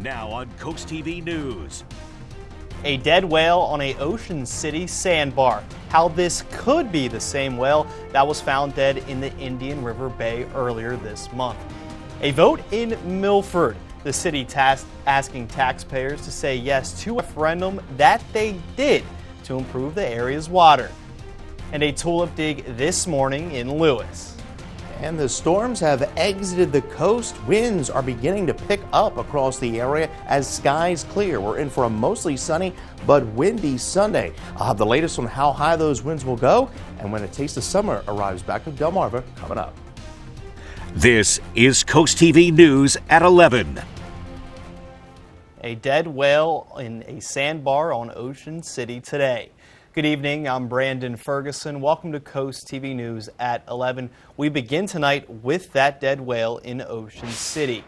Now on CoastTV News. A dead whale on a Ocean City sandbar. How this could be the same whale that was found dead in the Indian River Bay earlier this month. A vote in Milford. The city asking taxpayers to say yes to a referendum that they did to improve the area's water. And a tulip dig this morning in Lewis. And the storms have exited the coast. Winds are beginning to pick up across the area as skies clear. We're in for a mostly sunny but windy Sunday. I'll have the latest on how high those winds will go and when a taste of summer arrives back to Delmarva coming up. This is CoastTV News at 11. A dead whale in a sandbar on Ocean City today. Good evening, I'm Brandon Ferguson. Welcome to Coast TV News at 11. We begin tonight with that dead whale in Ocean City.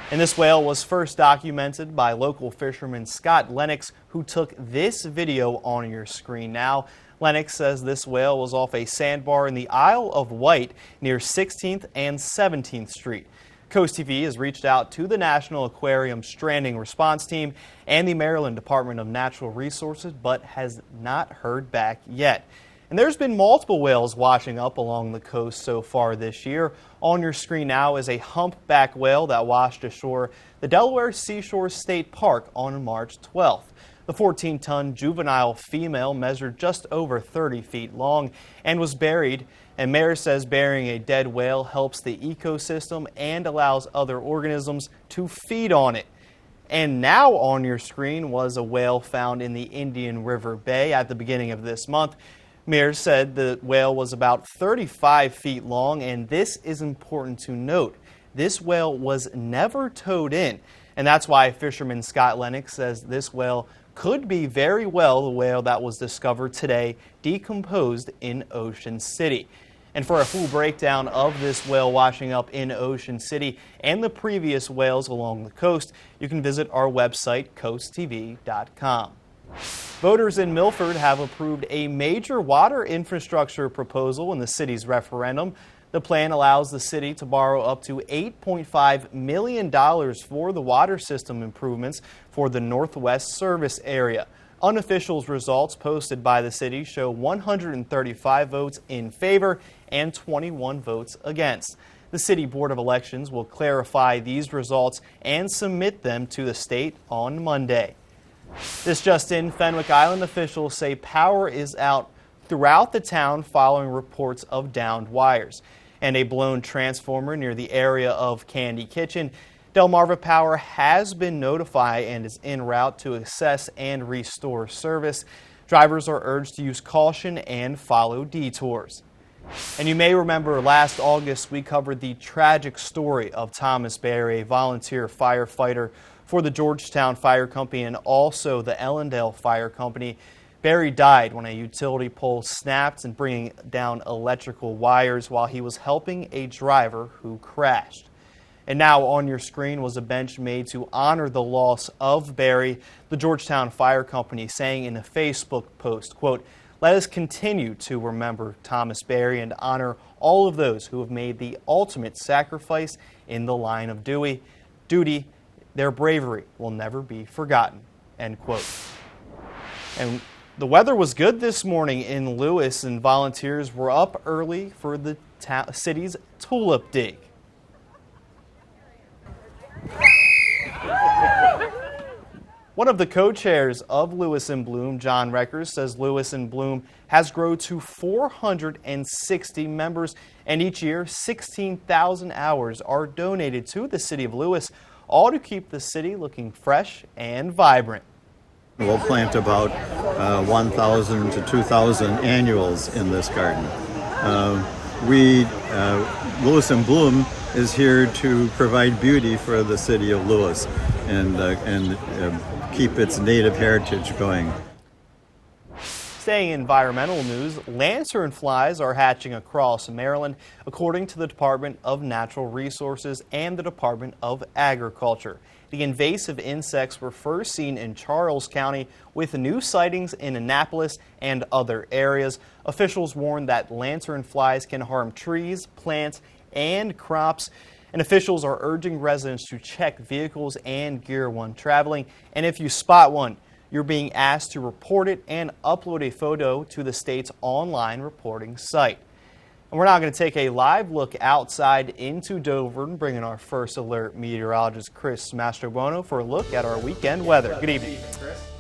And this whale was first documented by local fisherman Scott Lennox, who took this video on your screen now. Lennox says this whale was off a sandbar in the Isle of Wight near 16th and 17th Street. Coast TV has reached out to the National Aquarium Stranding Response Team and the Maryland Department of Natural Resources, but has not heard back yet. And there's been multiple whales washing up along the coast so far this year. On your screen now is a humpback whale that washed ashore the Delaware Seashore State Park on March 12th. The 14-ton juvenile female measured just over 30 feet long and was buried. And Mayor says burying a dead whale helps the ecosystem and allows other organisms to feed on it. And now on your screen was a whale found in the Indian River Bay at the beginning of this month. Mayor said the whale was about 35 feet long, and this is important to note. This whale was never towed in, and that's why fisherman Scott Lennox says this whale could be very well the whale that was discovered today, decomposed in Ocean City. And for a full breakdown of this whale washing up in Ocean City and the previous whales along the coast, you can visit our website, coasttv.com. Voters in Milford have approved a major water infrastructure proposal in the city's referendum. The plan allows the city to borrow up to $8.5 million for the water system improvements for the Northwest service area. Unofficial results posted by the city show 135 votes in favor and 21 votes against. The City Board of Elections will clarify these results and submit them to the state on Monday. This just in, Fenwick Island officials say power is out throughout the town following reports of downed wires and a blown transformer near the area of Candy Kitchen. Delmarva Power has been notified and is en route to assess and restore service. Drivers are urged to use caution and follow detours. And you may remember last August we covered the tragic story of Thomas Barry, a volunteer firefighter for the Georgetown Fire Company and also the Ellendale Fire Company. Barry died when a utility pole snapped and bringing down electrical wires while he was helping a driver who crashed. And now on your screen was a bench made to honor the loss of Barry. The Georgetown Fire Company saying in a Facebook post, quote, "Let us continue to remember Thomas Barry and honor all of those who have made the ultimate sacrifice in the line of duty. Their bravery will never be forgotten," end quote. And the weather was good this morning in Lewis, and volunteers were up early for the city's tulip dig. One of the co-chairs of Lewis and Bloom, John Reckers, says Lewis and Bloom has grown to 460 members, and each year 16,000 hours are donated to the city of Lewis, all to keep the city looking fresh and vibrant. We'll plant about 1,000 to 2,000 annuals in this garden. Lewis and Bloom is here to provide beauty for the city of Lewis and keep its native heritage going. Staying in environmental news, lanternflies are hatching across Maryland, according to the Department of Natural Resources and the Department of Agriculture. The invasive insects were first seen in Charles County, with new sightings in Annapolis and other areas. Officials warn that lanternflies can harm trees, plants, and crops. And officials are urging residents to check vehicles and gear when traveling. And if you spot one, you're being asked to report it and upload a photo to the state's online reporting site. And we're now going to take a live look outside into Dover and bring in our first alert meteorologist Chris Mastrobuono for a look at our weekend weather. Good evening.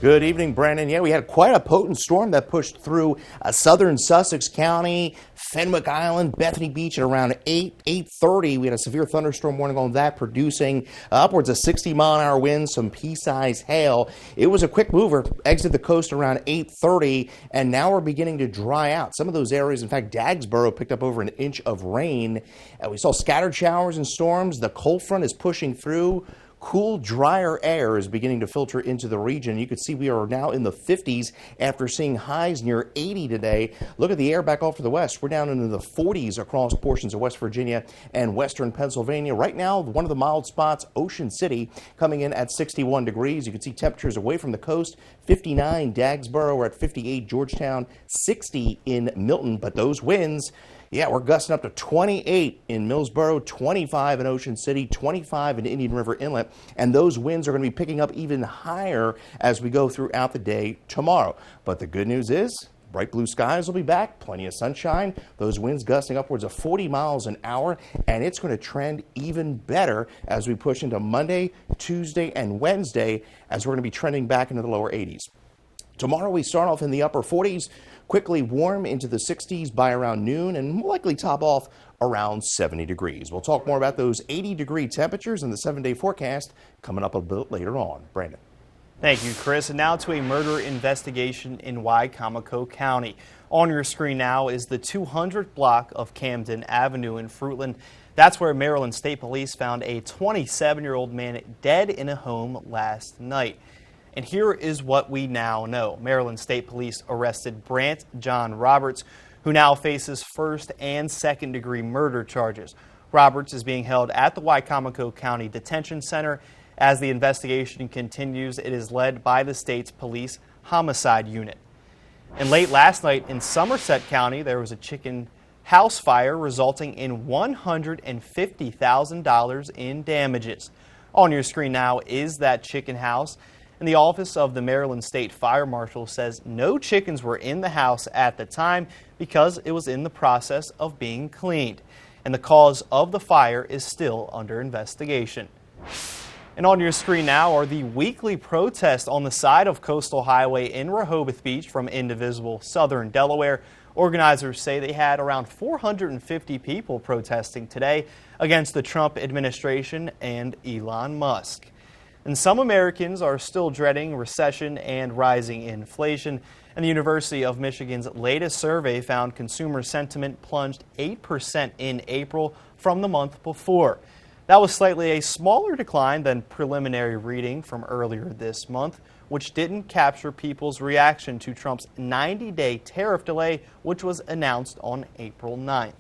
Good evening, Brandon. Yeah, we had quite a potent storm that pushed through southern Sussex County, Fenwick Island, Bethany Beach at around 8:30. We had a severe thunderstorm warning on that, producing upwards of 60-mile-an-hour winds, some pea-sized hail. It was a quick mover, exited the coast around 8:30, and now we're beginning to dry out. Some of those areas, in fact, Dagsboro picked up over an inch of rain. We saw scattered showers and storms. The cold front is pushing through. Cool, drier air is beginning to filter into the region. You can see we are now in the 50s after seeing highs near 80 today. Look at the air back off to the west. We're down into the 40s across portions of West Virginia and western Pennsylvania. Right now, one of the mild spots, Ocean City, coming in at 61 degrees. You can see temperatures away from the coast, 59 Dagsboro, we're at 58 Georgetown, 60 in Milton. But those winds, yeah, we're gusting up to 28 in Millsboro, 25 in Ocean City, 25 in Indian River Inlet, and those winds are going to be picking up even higher as we go throughout the day tomorrow. But the good news is, bright blue skies will be back, plenty of sunshine, those winds gusting upwards of 40 miles an hour, and it's going to trend even better as we push into Monday, Tuesday, and Wednesday, as we're going to be trending back into the lower 80s. Tomorrow we start off in the upper 40s, quickly warm into the 60s by around noon, and will likely top off around 70 degrees. We'll talk more about those 80-degree temperatures in the 7-day forecast coming up a bit later on. Brandon. Thank you, Chris. And now to a murder investigation in Wicomico County. On your screen now is the 200th block of Camden Avenue in Fruitland. That's where Maryland State Police found a 27-year-old man dead in a home last night. And here is what we now know. Maryland State Police arrested Brant John Roberts, who now faces first and second degree murder charges. Roberts is being held at the Wicomico County Detention Center. As the investigation continues, it is led by the state's police homicide unit. And late last night in Somerset County, there was a chicken house fire resulting in $150,000 in damages. On your screen now is that chicken house. And the office of the Maryland State Fire Marshal says no chickens were in the house at the time because it was in the process of being cleaned. And the cause of the fire is still under investigation. And on your screen now are the weekly protests on the side of Coastal Highway in Rehoboth Beach from indivisible southern Delaware. Organizers say they had around 450 people protesting today against the Trump administration and Elon Musk. And some Americans are still dreading recession and rising inflation. And the University of Michigan's latest survey found consumer sentiment plunged 8% in April from the month before. That was slightly a smaller decline than preliminary reading from earlier this month, which didn't capture people's reaction to Trump's 90-day tariff delay, which was announced on April 9th.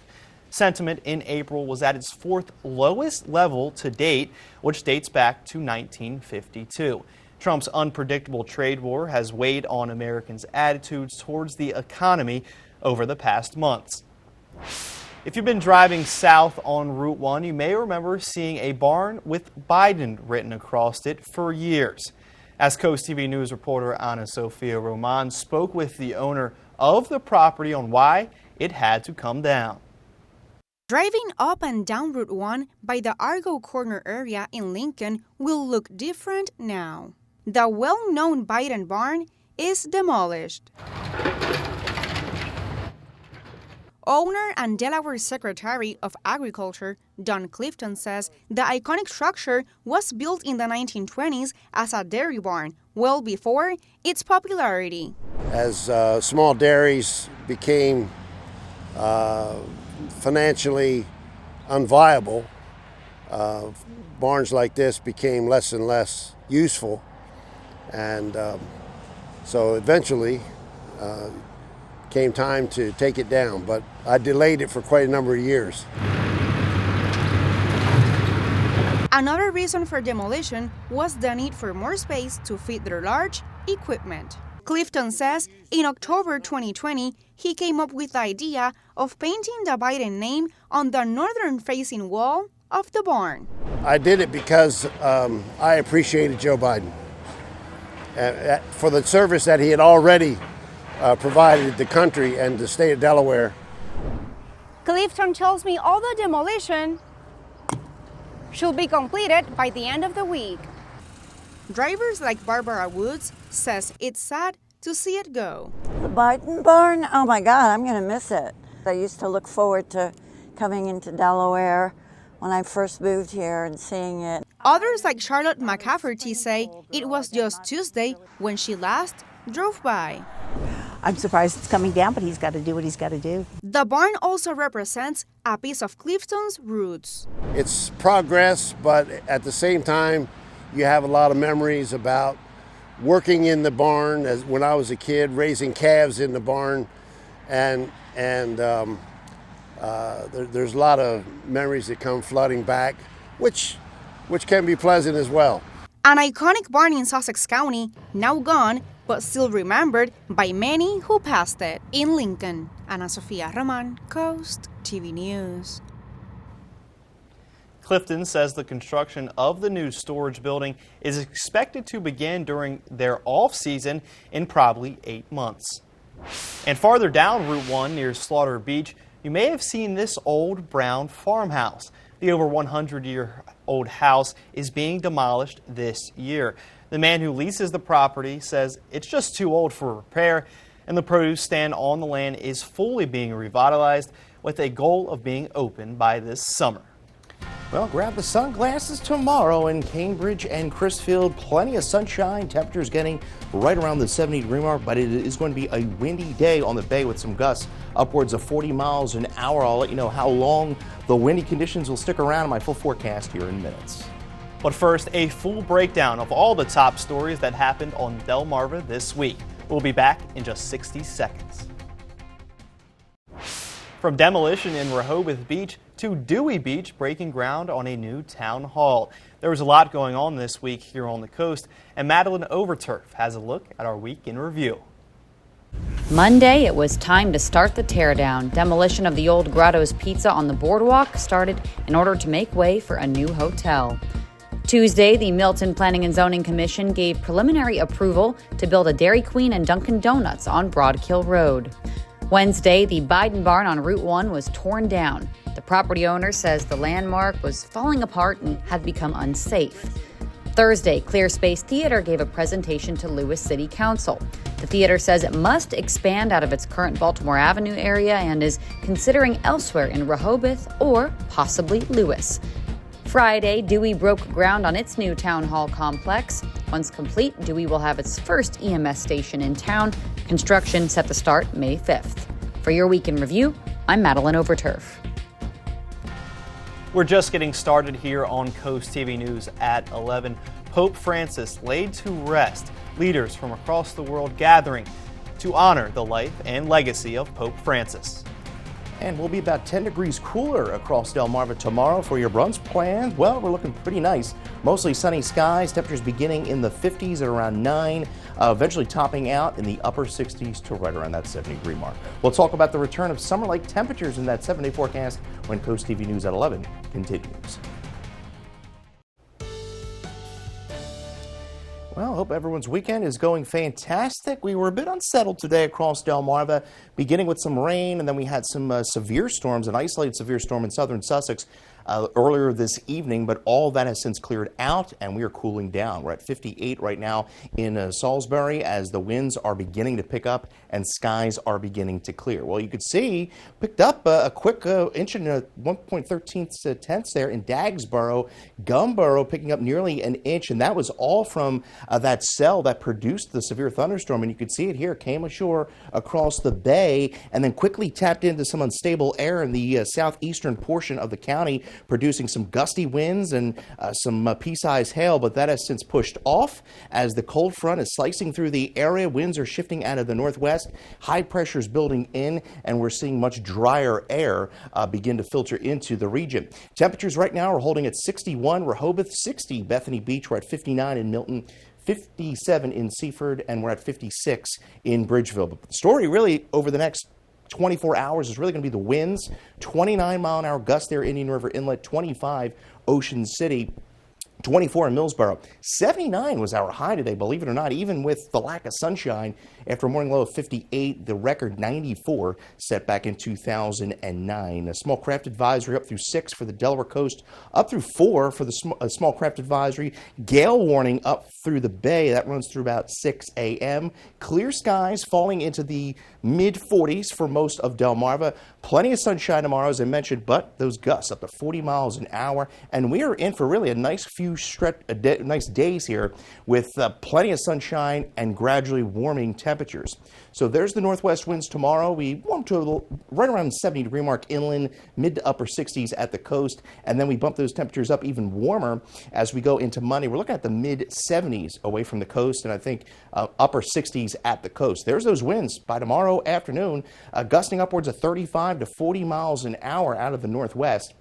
Sentiment in April was at its fourth lowest level to date, which dates back to 1952. Trump's unpredictable trade war has weighed on Americans' attitudes towards the economy over the past months. If you've been driving south on Route 1, you may remember seeing a barn with Biden written across it for years. As CoastTV News reporter Ana Sofia Roman spoke with the owner of the property on why it had to come down. Driving up and down Route 1 by the Argo Corner area in Lincoln will look different now. The well-known Biden barn is demolished. Owner and Delaware Secretary of Agriculture Don Clifton says the iconic structure was built in the 1920s as a dairy barn, well before its popularity. As small dairies became financially unviable, barns like this became less and less useful, and so eventually came time to take it down, but I delayed it for quite a number of years. Another reason for demolition was the need for more space to fit their large equipment. Clifton says in October 2020, he came up with the idea of painting the Biden name on the northern-facing wall of the barn. I did it because I appreciated Joe Biden for the service that he had already provided the country and the state of Delaware. Clifton tells me all the demolition should be completed by the end of the week. Drivers like Barbara Woods says it's sad to see it go. The Biden barn, oh my God, I'm going to miss it. I used to look forward to coming into Delaware when I first moved here and seeing it. Others like Charlotte McCafferty say it was just Tuesday when she last drove by. I'm surprised it's coming down, but he's got to do what he's got to do. The barn also represents a piece of Clifton's roots. It's progress, but at the same time, you have a lot of memories about working in the barn as when I was a kid, raising calves in the barn, and there's a lot of memories that come flooding back, which can be pleasant as well. An iconic barn in Sussex County, now gone, but still remembered by many who passed it. In Lincoln, Ana Sofia Roman, Coast TV News. Clifton says the construction of the new storage building is expected to begin during their off-season in probably 8 months. And farther down Route 1 near Slaughter Beach, you may have seen this old brown farmhouse. The over 100-year-old house is being demolished this year. The man who leases the property says it's just too old for repair, and the produce stand on the land is fully being revitalized with a goal of being open by this summer. Well, grab the sunglasses tomorrow in Cambridge and Crisfield. Plenty of sunshine. Temperatures getting right around the 70-degree mark, but it is going to be a windy day on the bay with some gusts upwards of 40 miles an hour. I'll let you know how long the windy conditions will stick around in my full forecast here in minutes. But first, a full breakdown of all the top stories that happened on Delmarva this week. We'll be back in just 60 seconds. From demolition in Rehoboth Beach to Dewey Beach breaking ground on a new town hall. There was a lot going on this week here on the coast, and Madeline Overturf has a look at our week in review. Monday, it was time to start the teardown. Demolition of the old Grotto's Pizza on the boardwalk started in order to make way for a new hotel. Tuesday, the Milton Planning and Zoning Commission gave preliminary approval to build a Dairy Queen and Dunkin' Donuts on Broadkill Road. Wednesday, the Biden barn on Route 1 was torn down. The property owner says the landmark was falling apart and had become unsafe. Thursday, Clear Space Theater gave a presentation to Lewis City Council. The theater says it must expand out of its current Baltimore Avenue area and is considering elsewhere in Rehoboth or possibly Lewis. Friday, Dewey broke ground on its new town hall complex. Once complete, Dewey will have its first EMS station in town. Construction set to start May 5th. For your week in review, I'm Madeline Overturf. We're just getting started here on Coast TV News at 11. Pope Francis laid to rest. Leaders from across the world gathering to honor the life and legacy of Pope Francis. And we'll be about 10 degrees cooler across Delmarva tomorrow for your brunch plans. Well, we're looking pretty nice. Mostly sunny skies, temperatures beginning in the 50s at around 9, eventually topping out in the upper 60s to right around that 70-degree mark. We'll talk about the return of summer-like temperatures in that 7-day forecast when Coast TV News at 11 continues. Well, hope everyone's weekend is going fantastic. We were a bit unsettled today across Delmarva, beginning with some rain, and then we had some severe storms, an isolated severe storm in southern Sussex earlier this evening, but all that has since cleared out and we are cooling down. We're at 58 right now in Salisbury as the winds are beginning to pick up and skies are beginning to clear. Well, you could see picked up a quick inch and 1.13 tenths there in Dagsboro, Gumboro picking up nearly an inch, and that was all from that cell that produced the severe thunderstorm. And you could see it here, came ashore across the bay and then quickly tapped into some unstable air in the southeastern portion of the county, producing some gusty winds and some pea-sized hail, but that has since pushed off as the cold front is slicing through the area. Winds are shifting out of the northwest, high pressure is building in, and we're seeing much drier air begin to filter into the region. Temperatures right now are holding at 61, Rehoboth 60, Bethany Beach, we're at 59 in Milton, 57 in Seaford, and we're at 56 in Bridgeville. But the story really over the next 24 hours is really going to be the winds. 29-mile-an-hour gusts there, Indian River Inlet, 25 Ocean City, 24 in Millsboro. 79 was our high today, believe it or not, even with the lack of sunshine. After a morning low of 58, the record 94 set back in 2009. A small craft advisory up through 6 for the Delaware coast, up through 4 for the small craft advisory. Gale warning up through the bay. That runs through about 6 a.m. Clear skies falling into the mid-40s for most of Delmarva. Plenty of sunshine tomorrow, as I mentioned, but those gusts up to 40 miles an hour. And we are in for really a nice few nice days here with plenty of sunshine and gradually warming temperatures. So there's the northwest winds tomorrow. We warm to right around the 70-degree mark inland, mid to upper 60s at the coast, and then we bump those temperatures up even warmer as we go into Monday. We're looking at the mid-70s away from the coast, and I think upper 60s at the coast. There's those winds by tomorrow afternoon, gusting upwards of 35 to 40 miles an hour out of the northwest.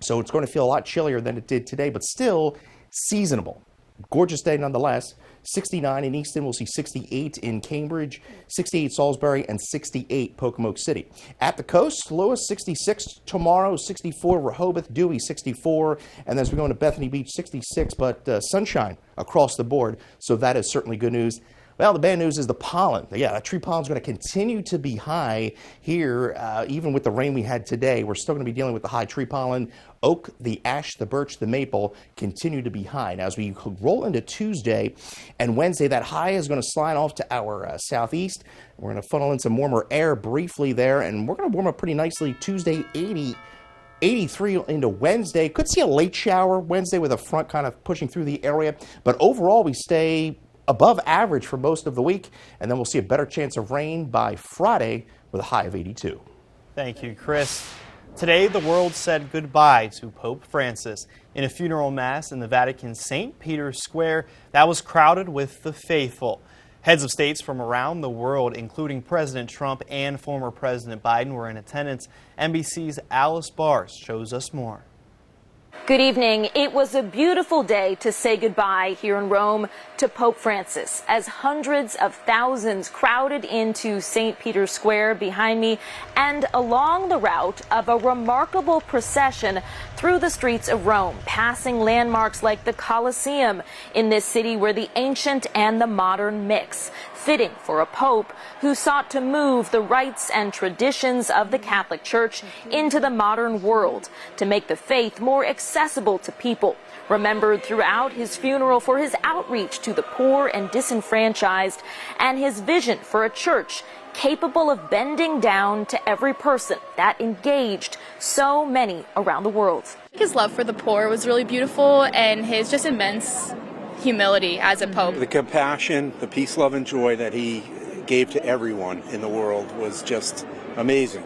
So it's going to feel a lot chillier than it did today, but still seasonable. Gorgeous day nonetheless. 69 in Easton. We'll see 68 in Cambridge, 68 Salisbury, and 68 Pocomoke City. At the coast, lowest 66 tomorrow, 64 Rehoboth, Dewey 64, and as we go into Bethany Beach, 66, but sunshine across the board, so that is certainly good news. Well, the bad news is the pollen. Yeah, tree pollen is going to continue to be high here, even with the rain we had today. We're still going to be dealing with the high tree pollen. Oak, the ash, the birch, the maple continue to be high. Now, as we roll into Tuesday and Wednesday, that high is going to slide off to our southeast. We're going to funnel in some warmer air briefly there, and we're going to warm up pretty nicely Tuesday, 83 into Wednesday. Could see a late shower Wednesday with a front kind of pushing through the area, but overall we stay above average for most of the week, and then we'll see a better chance of rain by Friday with a high of 82. Thank you, Chris. Today, the world said goodbye to Pope Francis in a funeral mass in the Vatican's St. Peter's Square that was crowded with the faithful. Heads of states from around the world, including President Trump and former President Biden, were in attendance. NBC's Alice Barr shows us more. Good evening. It was a beautiful day to say goodbye here in Rome to Pope Francis as hundreds of thousands crowded into St. Peter's Square behind me and along the route of a remarkable procession through the streets of Rome, passing landmarks like the Colosseum in this city where the ancient and the modern mix. Fitting for a pope who sought to move the rites and traditions of the Catholic Church into the modern world to make the faith more accessible to people. Remembered throughout his funeral for his outreach to the poor and disenfranchised and his vision for a church capable of bending down to every person that engaged so many around the world. His love for the poor was really beautiful, and his just immense humility as a pope. The compassion, the peace, love, and joy that he gave to everyone in the world was just amazing.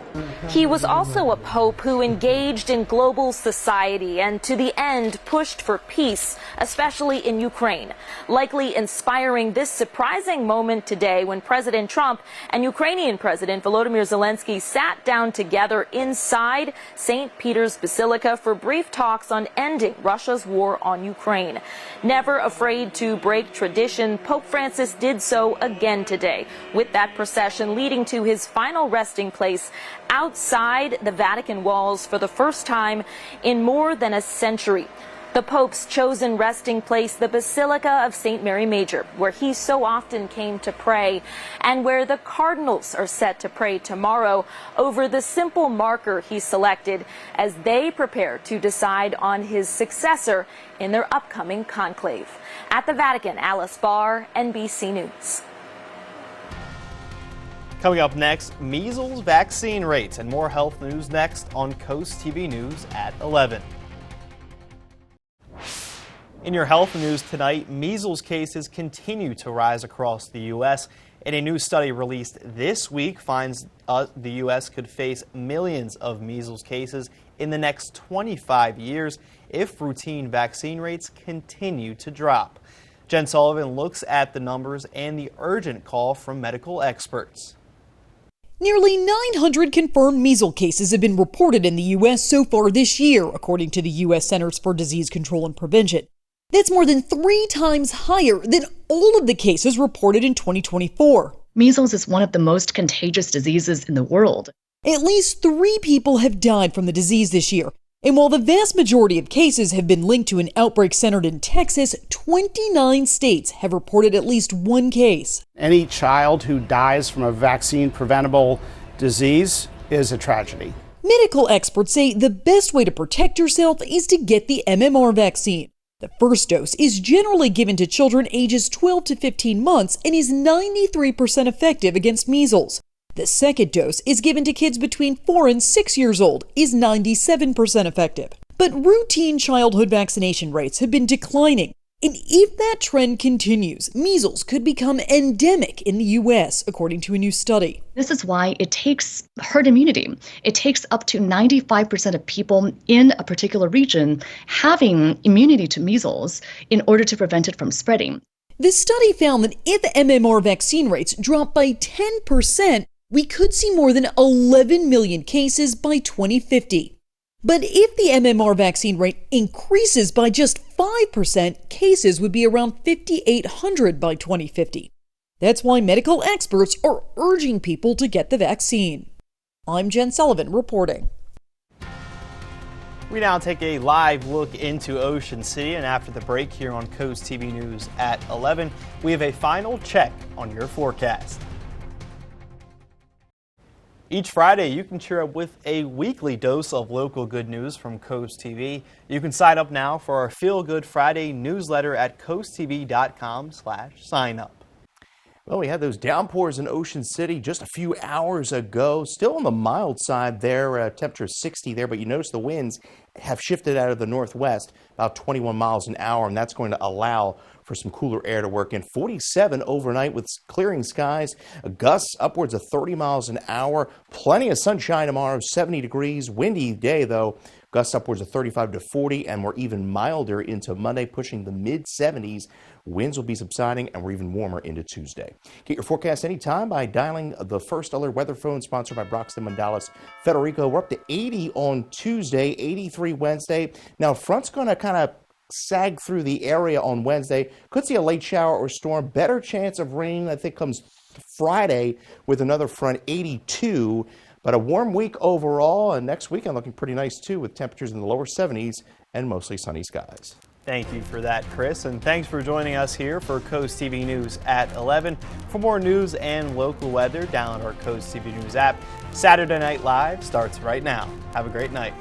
He was also a pope who engaged in global society and to the end pushed for peace, especially in Ukraine, likely inspiring this surprising moment today when President Trump and Ukrainian President Volodymyr Zelensky sat down together inside St. Peter's Basilica for brief talks on ending Russia's war on Ukraine. Never afraid to break tradition, Pope Francis did so again today, with that procession leading to his final resting place outside the Vatican walls for the first time in more than a century. The Pope's chosen resting place, the Basilica of St. Mary Major, where he so often came to pray, and where the cardinals are set to pray tomorrow over the simple marker he selected as they prepare to decide on his successor in their upcoming conclave. At the Vatican, Alice Barr, NBC News. Coming up next, measles vaccine rates and more health news next on Coast TV News at 11. In your health news tonight, measles cases continue to rise across the U.S. And a new study released this week finds the U.S. could face millions of measles cases in the next 25 years if routine vaccine rates continue to drop. Jen Sullivan looks at the numbers and the urgent call from medical experts. Nearly 900 confirmed measles cases have been reported in the U.S. so far this year, according to the U.S. Centers for Disease Control and Prevention. That's more than 3 times higher than all of the cases reported in 2024. Measles is one of the most contagious diseases in the world. At least 3 people have died from the disease this year. And while the vast majority of cases have been linked to an outbreak centered in Texas, 29 states have reported at least 1 case. Any child who dies from a vaccine-preventable disease is a tragedy. Medical experts say the best way to protect yourself is to get the MMR vaccine. The first dose is generally given to children ages 12 to 15 months and is 93% effective against measles. The second dose is given to kids between 4 and 6 years old, is 97% effective. But routine childhood vaccination rates have been declining. And if that trend continues, measles could become endemic in the U.S., according to a new study. This is why it takes herd immunity. It takes up to 95% of people in a particular region having immunity to measles in order to prevent it from spreading. The study found that if MMR vaccine rates drop by 10%, we could see more than 11 million cases by 2050. But if the MMR vaccine rate increases by just 5%, cases would be around 5,800 by 2050. That's why medical experts are urging people to get the vaccine. I'm Jen Sullivan reporting. We now take a live look into Ocean City, and after the break here on Coast TV News at 11, we have a final check on your forecast. Each Friday, you can cheer up with a weekly dose of local good news from Coast TV. You can sign up now for our Feel Good Friday newsletter at coasttv.com/sign-up. Well, we had those downpours in Ocean City just a few hours ago. Still on the mild side there, temperature 60 there, but you notice the winds have shifted out of the northwest about 21 miles an hour, and that's going to allow for some cooler air to work in. 47 overnight with clearing skies, gusts upwards of 30 miles an hour. Plenty of sunshine tomorrow, 70 degrees. Windy day, though. Gusts upwards of 35 to 40, and we're even milder into Monday, pushing the mid-70s. Winds will be subsiding, and we're even warmer into Tuesday. Get your forecast anytime by dialing the First Alert Weather Phone, sponsored by Broxton Mandalas Federico. We're up to 80 on Tuesday, 83 Wednesday. Now, front's going to kind of sag through the area on Wednesday. Could see a late shower or storm. Better chance of rain, I think, comes Friday with another front, 82. But a warm week overall, and next weekend looking pretty nice too, with temperatures in the lower 70s and mostly sunny skies. Thank you for that, Chris, and thanks for joining us here for Coast TV News at 11. For more news and local weather, download our Coast TV News app. Saturday Night Live starts right now. Have a great night.